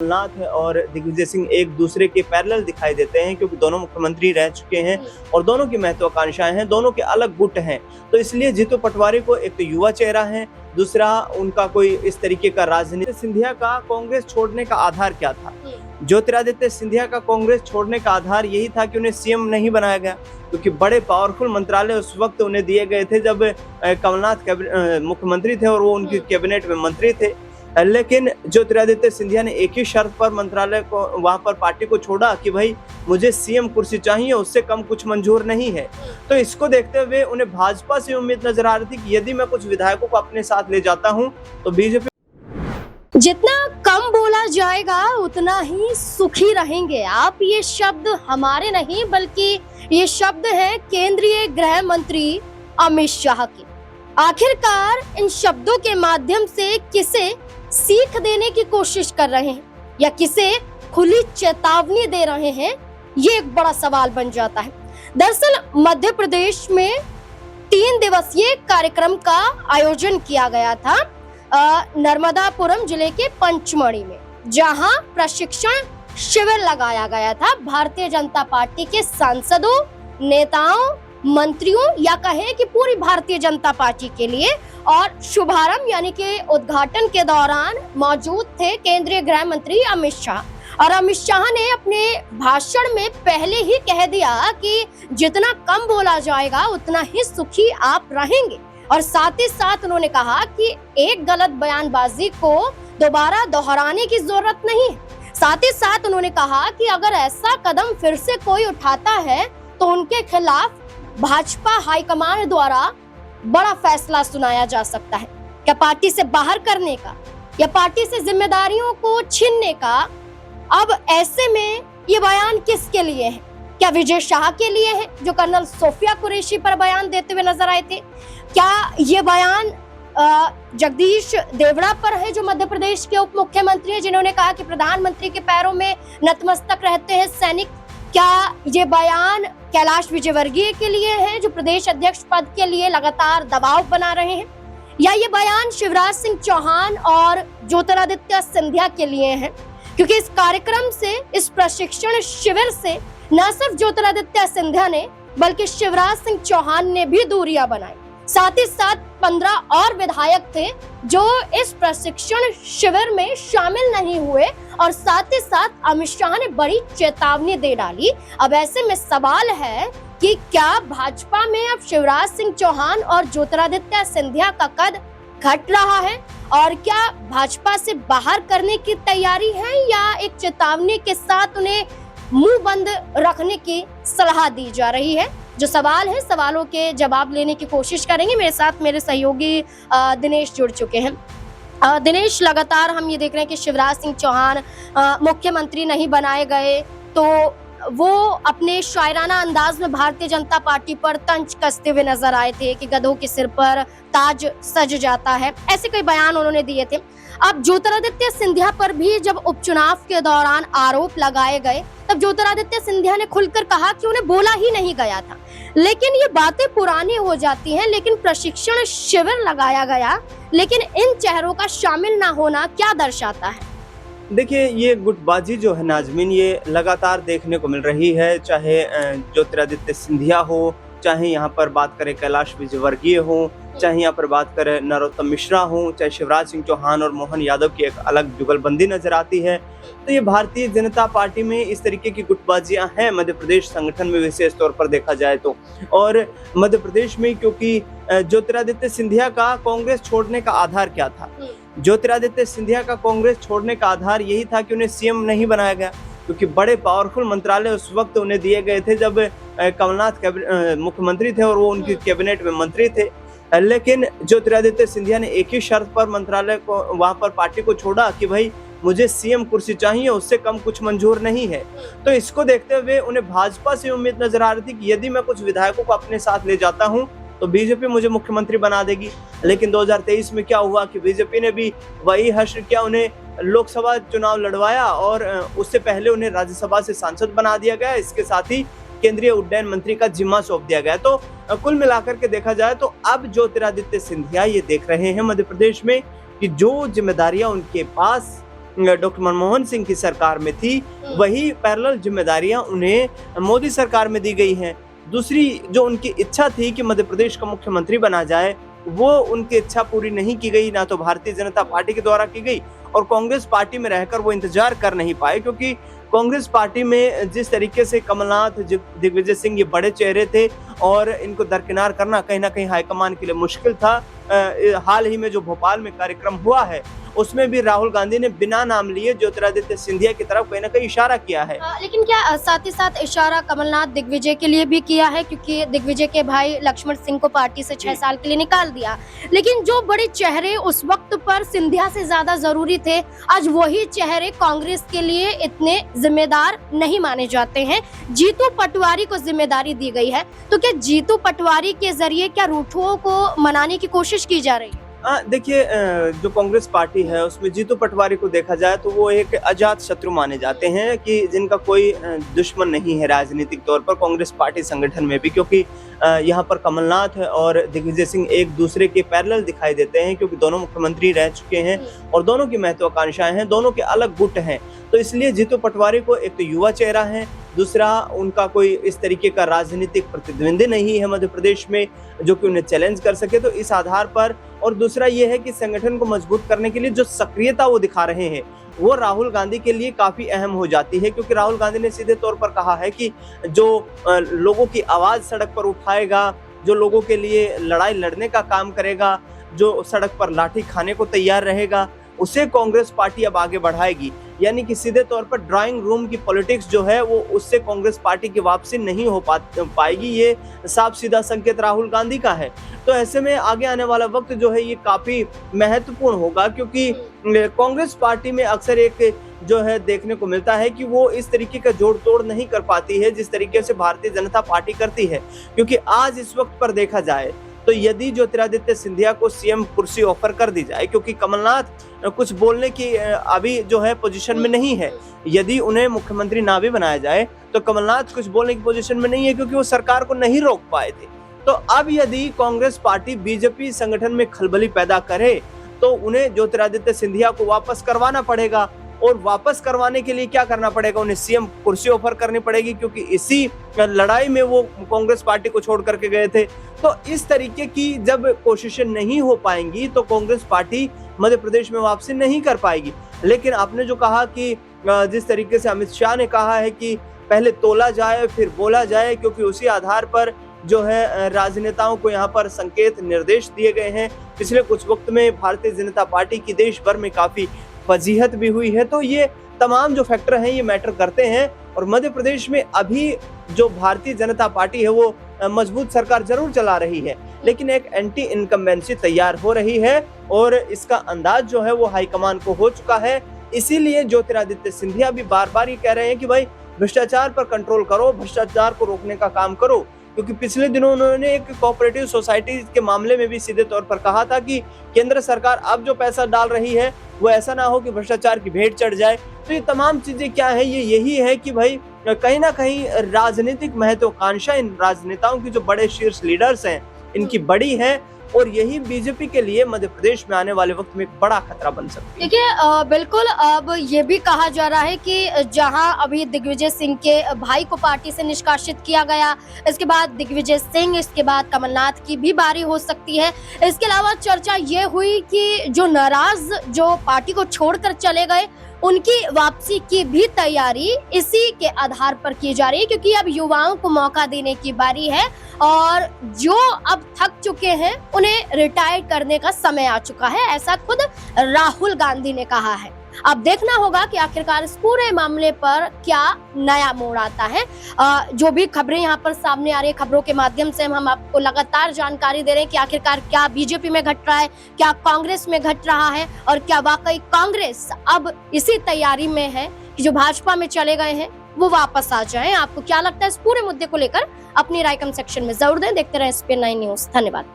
कमलनाथ और दिग्विजय सिंह एक दूसरे के पैरेलल दिखाई देते हैं, क्योंकि दोनों मुख्यमंत्री रह चुके हैं और दोनों की महत्वाकांक्षाएं हैं, दोनों के अलग गुट हैं। तो इसलिए जीतू पटवारी को एक तो युवा चेहरा है, दूसरा उनका कोई इस तरीके का राजनीति। सिंधिया का कांग्रेस छोड़ने का आधार क्या था? ज्योतिरादित्य सिंधिया का कांग्रेस छोड़ने का आधार यही था कि उन्हें सीएम नहीं बनाया गया, क्योंकि बड़े पावरफुल मंत्रालय उस वक्त उन्हें दिए गए थे जब कमलनाथ मुख्यमंत्री थे और वो उनकी कैबिनेट में मंत्री थे। लेकिन ज्योतिरादित्य सिंधिया ने एक ही शर्त पर मंत्रालय को, वहां पर पार्टी को छोड़ा कि भाई मुझे सीएम कुर्सी चाहिए, उससे कम कुछ मंजूर नहीं है। तो इसको देखते हुए उन्हें भाजपा से उम्मीद नजर आ रही थी कि यदि मैं कुछ विधायकों को अपने साथ ले जाता हूं तो बीजेपी। जितना कम बोला जाएगा उतना ही सुखी रहेंगे आप। ये शब्द हमारे नहीं बल्कि ये शब्द हैं केंद्रीय गृह मंत्री अमित शाह के। आखिरकार इन शब्दों के माध्यम से किसे सीख देने की कोशिश कर रहे हैं या किसे खुली चेतावनी दे रहे हैं, ये एक बड़ा सवाल बन जाता है। दरअसल मध्य प्रदेश में 3 दिवसीय कार्यक्रम का आयोजन किया गया था नर्मदापुरम जिले के पंचमढ़ी में, जहां प्रशिक्षण शिविर लगाया गया था भारतीय जनता पार्टी के सांसदों, नेताओं, मंत्रियों या कहें कि पूरी भारतीय जनता पार्टी के लिए। और शुभारंभ यानी कि उद्घाटन के दौरान मौजूद थे केंद्रीय गृह मंत्री अमित शाह। और अमित शाह ने अपने भाषण में पहले ही कह दिया कि जितना कम बोला जाएगा उतना ही सुखी आप रहेंगे। और साथ ही साथ उन्होंने कहा कि एक गलत बयानबाजी को दोबारा दोहराने की जरूरत नहीं है। साथ ही साथ उन्होंने कहा कि अगर ऐसा कदम फिर से कोई उठाता है तो उनके खिलाफ भाजपा हाईकमान द्वारा बड़ा फैसला सुनाया जा सकता है। क्या पार्टी से बाहर करने का या पार्टी से जिम्मेदारियों को छीनने का। अब ऐसे में ये बयान किसके लिए है? क्या विजय शाह के लिए है जो कर्नल सोफिया कुरैशी पर बयान देते हुए नजर आए थे? क्या ये बयान जगदीश देवड़ा पर है जो मध्य प्रदेश के उप मुख्यमंत्री हैं, जिन्होंने कहा कि प्रधानमंत्री के पैरों में नतमस्तक रहते हैं सैनिक? क्या ये बयान कैलाश विजयवर्गीय के लिए है जो प्रदेश अध्यक्ष पद के लिए लगातार दबाव बना रहे हैं? या ये बयान शिवराज सिंह चौहान और ज्योतिरादित्य सिंधिया के लिए है? क्योंकि इस कार्यक्रम से, इस प्रशिक्षण शिविर से न सिर्फ ज्योतिरादित्य सिंधिया ने बल्कि शिवराज सिंह चौहान ने भी दूरियां बनाई। साथ ही साथ 15 और विधायक थे जो इस प्रशिक्षण शिविर में शामिल नहीं हुए। और साथ ही साथ अमित शाह ने बड़ी चेतावनी दे डाली। अब ऐसे में सवाल है कि क्या भाजपा में अब शिवराज सिंह चौहान और ज्योतिरादित्य सिंधिया का कद घट रहा है और क्या भाजपा से बाहर करने की तैयारी है या एक चेतावनी के साथ उन्हें मुंह बंद रखने की सलाह दी जा रही है? जो सवाल है, सवालों के जवाब लेने की कोशिश करेंगे। मेरे साथ मेरे सहयोगी दिनेश जुड़ चुके हैं। दिनेश, लगातार हम ये देख रहे हैं कि शिवराज सिंह चौहान मुख्यमंत्री नहीं बनाए गए तो वो अपने शायराना अंदाज में भारतीय जनता पार्टी पर तंज कसते हुए नजर आए थे कि गधों के सिर पर ताज सज जाता है, ऐसे कई बयान उन्होंने दिए थे। अब ज्योतिरादित्य सिंधिया पर भी जब उपचुनाव के दौरान आरोप लगाए गए तब ज्योतिरादित्य सिंधिया ने खुलकर कहा कि उन्हें बोला ही नहीं गया था। लेकिन ये बातें पुरानी हो जाती हैं। लेकिन प्रशिक्षण शिविर लगाया गया, लेकिन इन चेहरों का शामिल ना होना क्या दर्शाता है? देखिए, ये गुटबाजी जो है नाजमीन, ये लगातार देखने को मिल रही है। चाहे ज्योतिरादित्य सिंधिया हो, चाहे यहाँ पर बात करें कैलाश विजयवर्गीय हो, चाहे यहाँ पर बात करें नरोत्तम मिश्रा हो, चाहे शिवराज सिंह चौहान और मोहन यादव की एक अलग जुगलबंदी नजर आती है। तो ये भारतीय जनता पार्टी में इस तरीके की गुटबाजियां हैं मध्य प्रदेश संगठन में, विशेष तौर पर देखा जाए तो। और मध्य प्रदेश में क्योंकि ज्योतिरादित्य सिंधिया का कांग्रेस छोड़ने का आधार क्या था? ज्योतिरादित्य सिंधिया का कांग्रेस छोड़ने का आधार यही था कि उन्हें सीएम नहीं बनाया गया, क्योंकि बड़े पावरफुल मंत्रालय उस वक्त उन्हें दिए गए थे जब कमलनाथ मुख्यमंत्री थे और वो उनकी कैबिनेट में मंत्री थे। लेकिन ज्योतिरादित्य सिंधिया ने एक ही शर्त पर मंत्रालय को, वहां पर पार्टी को छोड़ा कि भाई मुझे सीएम कुर्सी चाहिए, उससे कम कुछ मंजूर नहीं है। तो इसको देखते हुए उन्हें भाजपा से उम्मीद नजर आ रही थी कि यदि मैं कुछ विधायकों को अपने साथ ले जाता हूं तो बीजेपी मुझे मुख्यमंत्री बना देगी। लेकिन 2023 में क्या हुआ कि बीजेपी ने भी वही हश्र किया, उन्हें लोकसभा चुनाव लड़वाया और उससे पहले उन्हें राज्यसभा से सांसद बना दिया गया। इसके साथ ही केंद्रीय उड्डयन मंत्री का जिम्मा सौंप दिया गया। तो कुल मिलाकर के देखा जाए तो अब ज्योतिरादित्य सिंधिया ये देख रहे हैं मध्य प्रदेश में कि जो जिम्मेदारियां उनके पास डॉक्टर मनमोहन सिंह की सरकार में थी, वही पैरेलल जिम्मेदारियां उन्हें मोदी सरकार में दी गई हैं। दूसरी जो उनकी इच्छा थी कि मध्य प्रदेश का मुख्यमंत्री बना जाए, वो उनकी इच्छा पूरी नहीं की गई, ना तो भारतीय जनता पार्टी के द्वारा की गई और कांग्रेस पार्टी में रहकर वो इंतजार कर नहीं पाए, क्योंकि कांग्रेस पार्टी में जिस तरीके से कमलनाथ, दिग्विजय सिंह ये बड़े चेहरे थे और इनको दरकिनार करना कहीं ना कहीं हाईकमान के लिए मुश्किल था। हाल ही में जो भोपाल में कार्यक्रम हुआ है उसमें भी राहुल गांधी ने बिना नाम लिए ज्योतिरादित्य सिंधिया की तरफ कहीं ना कहीं इशारा किया है। लेकिन क्या साथ ही साथ इशारा कमलनाथ दिग्विजय के लिए भी किया है, क्योंकि दिग्विजय के भाई लक्ष्मण सिंह को पार्टी से 6 साल के लिए निकाल दिया, लेकिन जो बड़े चेहरे उस वक्त पर सिंधिया से ज्यादा जरूरी थे, आज वही चेहरे कांग्रेस के लिए इतने जिम्मेदार नहीं माने जाते हैं। जीतू पटवारी को जिम्मेदारी दी गई है, तो क्या जीतू पटवारी के जरिए क्या रूठुओं को मनाने की कोशिश की जा रही है? देखिए, जो कांग्रेस पार्टी है उसमें जीतू पटवारी को देखा जाए तो वो एक अजात शत्रु माने जाते हैं, कि जिनका कोई दुश्मन नहीं है राजनीतिक तौर पर कांग्रेस पार्टी संगठन में भी, क्योंकि यहाँ पर कमलनाथ और दिग्विजय सिंह एक दूसरे के पैरेलल दिखाई देते हैं, क्योंकि दोनों मुख्यमंत्री रह चुके हैं और दोनों की महत्वाकांक्षाएं हैं, दोनों के अलग गुट हैं। तो इसलिए जीतू पटवारी को एक तो युवा चेहरा है, दूसरा उनका कोई इस तरीके का राजनीतिक प्रतिद्वंदी नहीं है मध्य प्रदेश में जो कि उन्हें चैलेंज कर सके, तो इस आधार पर, और दूसरा ये है कि संगठन को मजबूत करने के लिए जो सक्रियता वो दिखा रहे हैं वो राहुल गांधी के लिए काफी अहम हो जाती है, क्योंकि राहुल गांधी ने सीधे तौर पर कहा है कि जो लोगों की आवाज सड़क पर उठाएगा, जो लोगों के लिए लड़ाई लड़ने का काम करेगा, जो सड़क पर लाठी खाने को तैयार रहेगा, उसे कांग्रेस पार्टी अब आगे बढ़ाएगी। यानी कि सीधे तौर पर ड्राइंग रूम की पॉलिटिक्स जो है वो उससे कांग्रेस पार्टी की वापसी नहीं हो पाएगी, ये साफ सीधा संकेत राहुल गांधी का है। तो ऐसे में आगे आने वाला वक्त जो है ये काफी महत्वपूर्ण होगा, क्योंकि कांग्रेस पार्टी में अक्सर एक जो है देखने को मिलता है कि वो इस तरीके का जोड़ तोड़ नहीं कर पाती है जिस तरीके से भारतीय जनता पार्टी करती है। क्योंकि आज इस वक्त पर देखा जाए तो यदि ज्योतिरादित्य सिंधिया को सीएम कुर्सी ऑफर कर दी जाए, क्योंकि कमलनाथ कुछ बोलने की अभी जो है पोजीशन में नहीं है, यदि उन्हें मुख्यमंत्री ना भी बनाया जाए तो कमलनाथ कुछ बोलने की पोजीशन में नहीं है, क्योंकि वो सरकार को नहीं रोक पाए थे। तो अब यदि कांग्रेस पार्टी बीजेपी संगठन में खलबली पैदा करे तो उन्हें ज्योतिरादित्य सिंधिया को वापस करवाना पड़ेगा, और वापस करवाने के लिए क्या करना पड़ेगा, उन्हें सीएम कुर्सी ऑफर करनी पड़ेगी, क्योंकि इसी लड़ाई में वो कांग्रेस पार्टी को छोड़ करके गए थे। तो इस तरीके की जब कोशिशें नहीं हो पाएंगी तो कांग्रेस पार्टी मध्य प्रदेश में वापसी नहीं कर पाएगी। लेकिन आपने जो कहा कि जिस तरीके से अमित शाह ने कहा है कि पहले तोला जाए फिर बोला जाए, क्योंकि उसी आधार पर जो है राजनेताओं को यहाँ पर संकेत निर्देश दिए गए हैं। पिछले कुछ वक्त में भारतीय जनता पार्टी की देश भर में काफी फजीहत भी हुई है, तो ये तमाम जो फैक्टर हैं ये मैटर करते हैं। और मध्य प्रदेश में अभी जो भारतीय जनता पार्टी है वो मजबूत सरकार जरूर चला रही है, लेकिन एक एंटी इनकम्बेंसी तैयार हो रही है और इसका अंदाज जो है वो हाईकमान को हो चुका है। इसीलिए ज्योतिरादित्य सिंधिया भी बार बार ये कह रहे हैं कि भाई भ्रष्टाचार पर कंट्रोल करो, भ्रष्टाचार को रोकने का काम करो, क्योंकि पिछले दिनों उन्होंने एक कोऑपरेटिव सोसाइटी के मामले में भी सीधे तौर पर कहा था कि केंद्र सरकार अब जो पैसा डाल रही है वो ऐसा ना हो कि भ्रष्टाचार की भेंट चढ़ जाए। तो ये तमाम चीजें क्या है, ये यही है कि भाई कहीं ना कहीं राजनीतिक महत्वाकांक्षा इन राजनेताओं की जो बड़े शीर्ष लीडर्स हैं इनकी बड़ी है, और यही बीजेपी के लिए मध्य प्रदेश में आने वाले वक्त में एक बड़ा खतरा बन सकती है। देखिए, बिल्कुल अब ये भी कहा जा रहा है कि जहां अभी दिग्विजय सिंह के भाई को पार्टी से निष्कासित किया गया, इसके बाद दिग्विजय सिंह, इसके बाद कमलनाथ की भी बारी हो सकती है। इसके अलावा चर्चा ये हुई कि जो नाराज जो पार्टी को छोड़कर चले गए उनकी वापसी की भी तैयारी इसी के आधार पर की जा रही है, क्योंकि अब युवाओं को मौका देने की बारी है और जो अब थक चुके हैं उन्हें रिटायर करने का समय आ चुका है, ऐसा खुद राहुल गांधी ने कहा है। अब देखना होगा कि आखिरकार इस पूरे मामले पर क्या नया मोड़ आता है। जो भी खबरें यहाँ पर सामने आ रही है, खबरों के माध्यम से हम आपको लगातार जानकारी दे रहे हैं कि आखिरकार क्या बीजेपी में घट रहा है, क्या कांग्रेस में घट रहा है, और क्या वाकई कांग्रेस अब इसी तैयारी में है कि जो भाजपा में चले गए हैं वो वापस आ जाएं। आपको क्या लगता है इस पूरे मुद्दे को लेकर? अपनी राय कमेंट सेक्शन में जरूर दें। देखते रहें SPN9 न्यूज़। धन्यवाद।